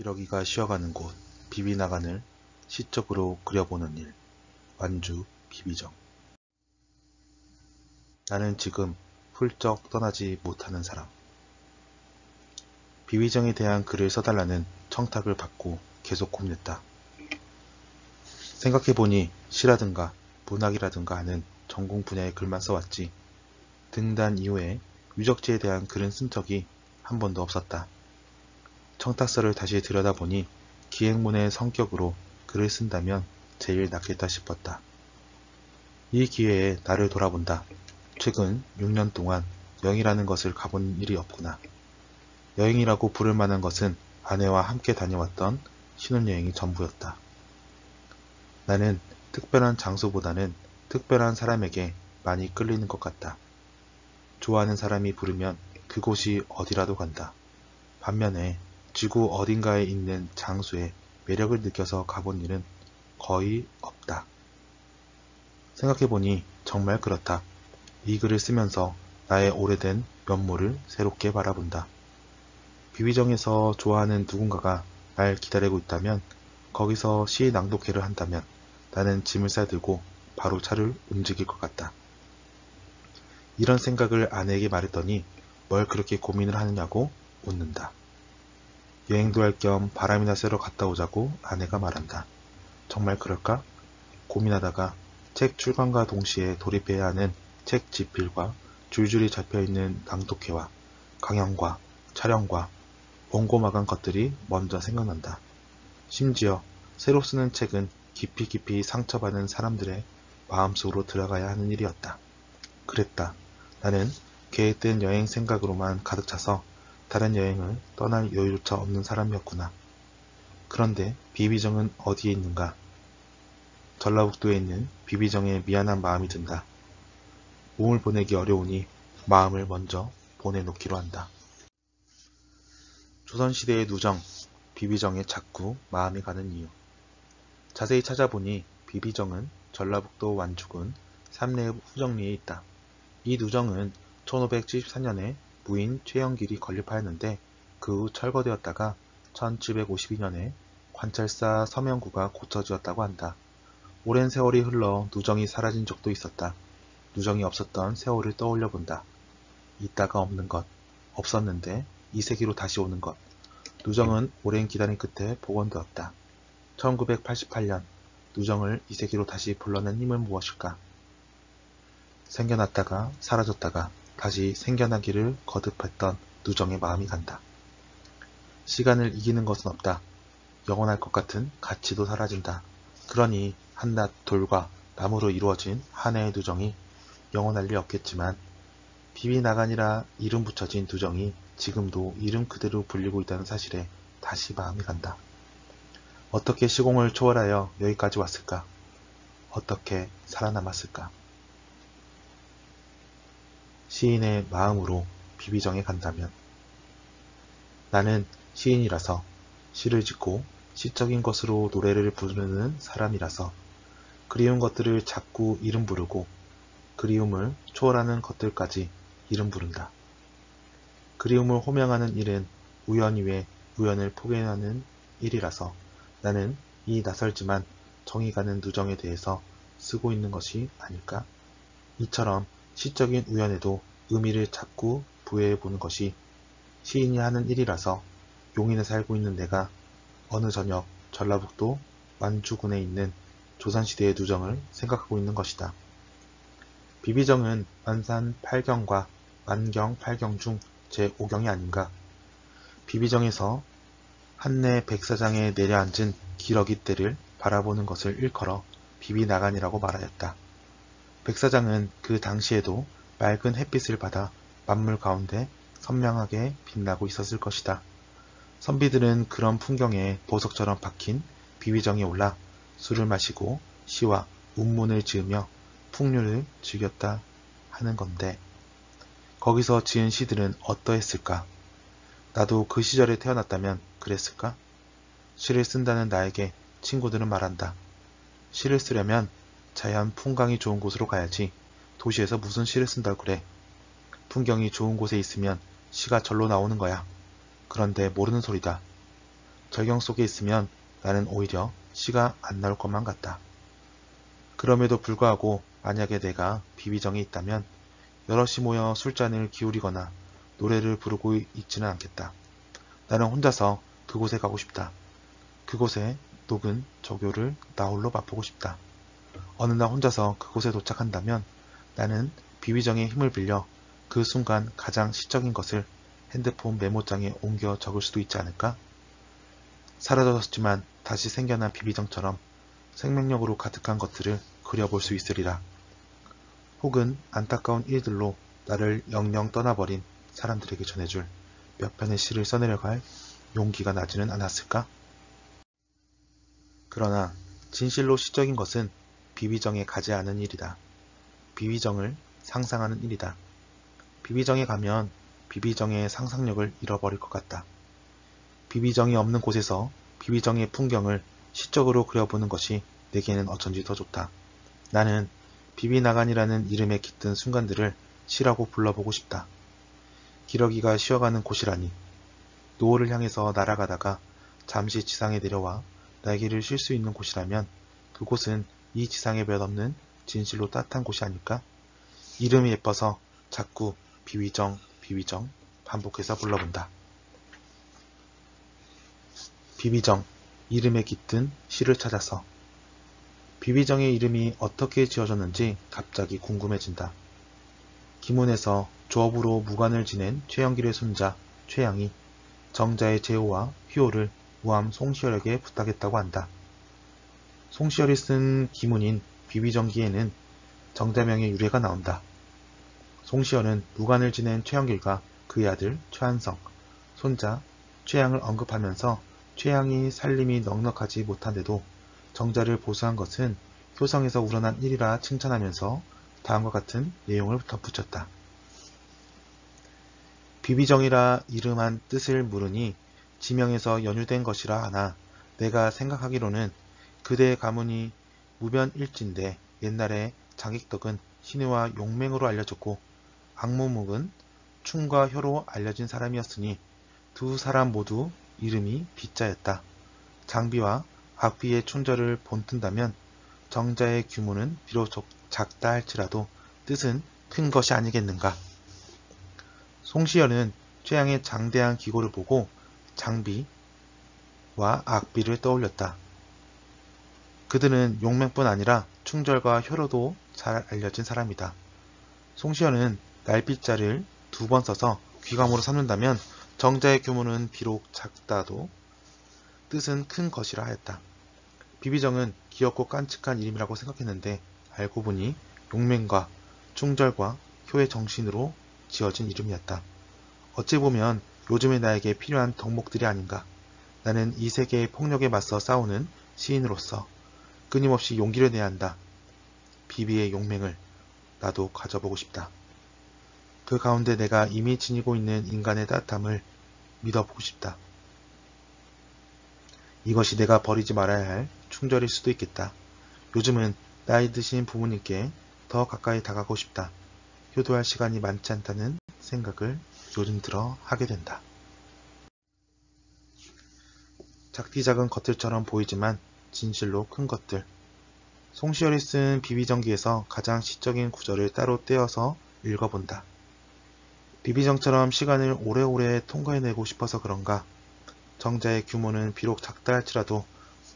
기러기가 쉬어가는 곳, 비비나간을 시적으로 그려보는 일. 완주 비비정. 나는 지금 훌쩍 떠나지 못하는 사람. 비비정에 대한 글을 써달라는 청탁을 받고 계속 고민했다. 생각해보니 시라든가 문학이라든가 하는 전공 분야의 글만 써왔지 등단 이후에 유적지에 대한 글은 쓴 적이 한 번도 없었다. 청탁서를 다시 들여다보니 기행문의 성격으로 글을 쓴다면 제일 낫겠다 싶었다. 이 기회에 나를 돌아본다. 최근 6년 동안 여행이라는 것을 가본 일이 없구나. 여행이라고 부를 만한 것은 아내와 함께 다녀왔던 신혼여행이 전부였다. 나는 특별한 장소보다는 특별한 사람에게 많이 끌리는 것 같다. 좋아하는 사람이 부르면 그곳이 어디라도 간다. 반면에 지구 어딘가에 있는 장소에 매력을 느껴서 가본 일은 거의 없다. 생각해보니 정말 그렇다. 이 글을 쓰면서 나의 오래된 면모를 새롭게 바라본다. 비비정에서 좋아하는 누군가가 날 기다리고 있다면, 거기서 시 낭독회를 한다면 나는 짐을 싸들고 바로 차를 움직일 것 같다. 이런 생각을 아내에게 말했더니 뭘 그렇게 고민을 하느냐고 웃는다. 여행도 할 겸 바람이나 쐬러 갔다 오자고 아내가 말한다. 정말 그럴까? 고민하다가 책 출간과 동시에 돌입해야 하는 책 집필과 줄줄이 잡혀있는 낭독회와 강연과 촬영과 원고 마감 것들이 먼저 생각난다. 심지어 새로 쓰는 책은 깊이 상처받은 사람들의 마음속으로 들어가야 하는 일이었다. 그랬다. 나는 계획된 여행 생각으로만 가득 차서 다른 여행을 떠날 여유조차 없는 사람이었구나. 그런데 비비정은 어디에 있는가? 전라북도에 있는 비비정에 미안한 마음이 든다. 몸을 보내기 어려우니 마음을 먼저 보내놓기로 한다. 조선시대의 누정, 비비정에 자꾸 마음이 가는 이유. 자세히 찾아보니 비비정은 전라북도 완주군 삼례읍 후정리에 있다. 이 누정은 1574년에 무인 최영길이 건립하였는데 그 후 철거되었다가 1752년에 관찰사 서명구가 고쳐지었다고 한다. 오랜 세월이 흘러 누정이 사라진 적도 있었다. 누정이 없었던 세월을 떠올려 본다. 있다가 없는 것, 없었는데 이 세기로 다시 오는 것. 누정은 오랜 기다림 끝에 복원되었다. 1988년 누정을 이 세기로 다시 불러낸 힘은 무엇일까? 생겨났다가 사라졌다가 다시 생겨나기를 거듭했던 누정의 마음이 간다. 시간을 이기는 것은 없다. 영원할 것 같은 가치도 사라진다. 그러니 한낱 돌과 나무로 이루어진 한 해의 누정이 영원할 리 없겠지만 비비나간이라 이름 붙여진 누정이 지금도 이름 그대로 불리고 있다는 사실에 다시 마음이 간다. 어떻게 시공을 초월하여 여기까지 왔을까? 어떻게 살아남았을까? 시인의 마음으로 비비정에 간다면 나는 시인이라서 시를 짓고 시적인 것으로 노래를 부르는 사람이라서 그리운 것들을 자꾸 이름 부르고 그리움을 초월하는 것들까지 이름 부른다. 그리움을 호명하는 일은 우연 이외 우연을 포기하는 일이라서 나는 이 낯설지만 정이 가는 누정에 대해서 쓰고 있는 것이 아닐까? 이처럼 시적인 우연에도 의미를 자꾸 부여해보는 것이 시인이 하는 일이라서 용인에 살고 있는 내가 어느 저녁 전라북도 완주군에 있는 조선시대의 누정을 생각하고 있는 것이다. 비비정은 만산 8경과 만경 8경 중 제5경이 아닌가. 비비정에서 한내 백사장에 내려앉은 기러기 떼를 바라보는 것을 일컬어 비비나간이라고 말하였다. 백사장은 그 당시에도 맑은 햇빛을 받아 만물 가운데 선명하게 빛나고 있었을 것이다. 선비들은 그런 풍경에 보석처럼 박힌 비비정에 올라 술을 마시고 시와 운문을 지으며 풍류를 즐겼다 하는 건데 거기서 지은 시들은 어떠했을까? 나도 그 시절에 태어났다면 그랬을까? 시를 쓴다는 나에게 친구들은 말한다. 시를 쓰려면 자연 풍광이 좋은 곳으로 가야지. 도시에서 무슨 시를 쓴다고 그래. 풍경이 좋은 곳에 있으면 시가 절로 나오는 거야. 그런데 모르는 소리다. 절경 속에 있으면 나는 오히려 시가 안 나올 것만 같다. 그럼에도 불구하고 만약에 내가 비비정에 있다면 여럿이 모여 술잔을 기울이거나 노래를 부르고 있지는 않겠다. 나는 혼자서 그곳에 가고 싶다. 그곳에 녹은 저교를 나 홀로 맛보고 싶다. 어느 날 혼자서 그곳에 도착한다면 나는 비비정의 힘을 빌려 그 순간 가장 시적인 것을 핸드폰 메모장에 옮겨 적을 수도 있지 않을까? 사라졌지만 다시 생겨난 비비정처럼 생명력으로 가득한 것들을 그려볼 수 있으리라. 혹은 안타까운 일들로 나를 영영 떠나버린 사람들에게 전해줄 몇 편의 시를 써내려갈 용기가 나지는 않았을까? 그러나 진실로 시적인 것은 비비정에 가지 않은 일이다. 비비정을 상상하는 일이다. 비비정에 가면 비비정의 상상력을 잃어버릴 것 같다. 비비정이 없는 곳에서 비비정의 풍경을 시적으로 그려보는 것이 내게는 어쩐지 더 좋다. 나는 비비나간이라는 이름에 깃든 순간들을 시라고 불러보고 싶다. 기러기가 쉬어가는 곳이라니. 노을을 향해서 날아가다가 잠시 지상에 내려와 날개를 쉴 수 있는 곳이라면 그곳은 이 지상에 몇 없는 진실로 따뜻한 곳이 아닐까? 이름이 예뻐서 자꾸 비비정, 비비정 반복해서 불러본다. 비비정, 이름에 깃든 시를 찾아서. 비비정의 이름이 어떻게 지어졌는지 갑자기 궁금해진다. 기문에서 조업으로 무관을 지낸 최영길의 손자 최양이 정자의 제호와 효호를 우암 송시열에게 부탁했다고 한다. 송시열이 쓴 기문인 비비정기에는 정자명의 유래가 나온다. 송시열은 무관을 지낸 최영길과 그의 아들 최한성, 손자 최양을 언급하면서 최양이 살림이 넉넉하지 못한데도 정자를 보수한 것은 효성에서 우러난 일이라 칭찬하면서 다음과 같은 내용을 덧붙였다. 비비정이라 이름한 뜻을 물으니 지명에서 연유된 것이라 하나 내가 생각하기로는 그대의 가문이 무변일진데 옛날에 장익덕은 신의와 용맹으로 알려졌고 악무묵은 춤과 효로 알려진 사람이었으니 두 사람 모두 이름이 비자였다. 장비와 악비의 춘절을 본뜬다면 정자의 규모는 비록 작다 할지라도 뜻은 큰 것이 아니겠는가. 송시열은 최양의 장대한 기고를 보고 장비와 악비를 떠올렸다. 그들은 용맹뿐 아니라 충절과 효로도 잘 알려진 사람이다. 송시열은 날비자를 2번 써서 귀감으로 삼는다면 정자의 규모는 비록 작다도 뜻은 큰 것이라 하였다. 비비정은 귀엽고 깜찍한 이름이라고 생각했는데 알고 보니 용맹과 충절과 효의 정신으로 지어진 이름이었다. 어찌 보면 요즘의 나에게 필요한 덕목들이 아닌가. 나는 이 세계의 폭력에 맞서 싸우는 시인으로서 끊임없이 용기를 내야 한다. 비비의 용맹을 나도 가져보고 싶다. 그 가운데 내가 이미 지니고 있는 인간의 따뜻함을 믿어보고 싶다. 이것이 내가 버리지 말아야 할 충절일 수도 있겠다. 요즘은 나이 드신 부모님께 더 가까이 다가가고 싶다. 효도할 시간이 많지 않다는 생각을 요즘 들어 하게 된다. 작디 작은 것들처럼 보이지만 진실로 큰 것들. 송시열이 쓴 비비정기에서 가장 시적인 구절을 따로 떼어서 읽어본다. 비비정처럼 시간을 오래오래 통과해내고 싶어서 그런가. 정자의 규모는 비록 작다 할지라도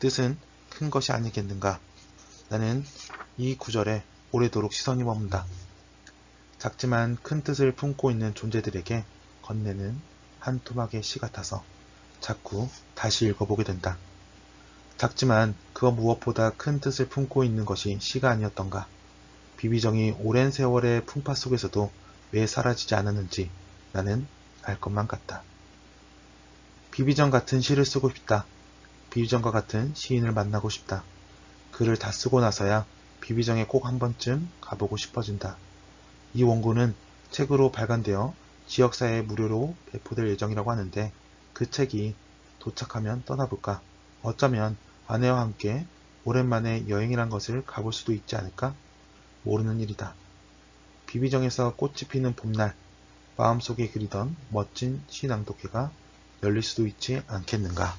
뜻은 큰 것이 아니겠는가. 나는 이 구절에 오래도록 시선이 머문다. 작지만 큰 뜻을 품고 있는 존재들에게 건네는 한 토막의 시 같아서 자꾸 다시 읽어보게 된다. 작지만 그 무엇보다 큰 뜻을 품고 있는 것이 시가 아니었던가. 비비정이 오랜 세월의 풍파 속에서도 왜 사라지지 않았는지 나는 알 것만 같다. 비비정 같은 시를 쓰고 싶다. 비비정과 같은 시인을 만나고 싶다. 글을 다 쓰고 나서야 비비정에 꼭 한 번쯤 가보고 싶어진다. 이 원고는 책으로 발간되어 지역사회에 무료로 배포될 예정이라고 하는데 그 책이 도착하면 떠나볼까? 어쩌면 아내와 함께 오랜만에 여행이란 것을 가볼 수도 있지 않을까? 모르는 일이다. 비비정에서 꽃이 피는 봄날, 마음속에 그리던 멋진 시낭독회가 열릴 수도 있지 않겠는가?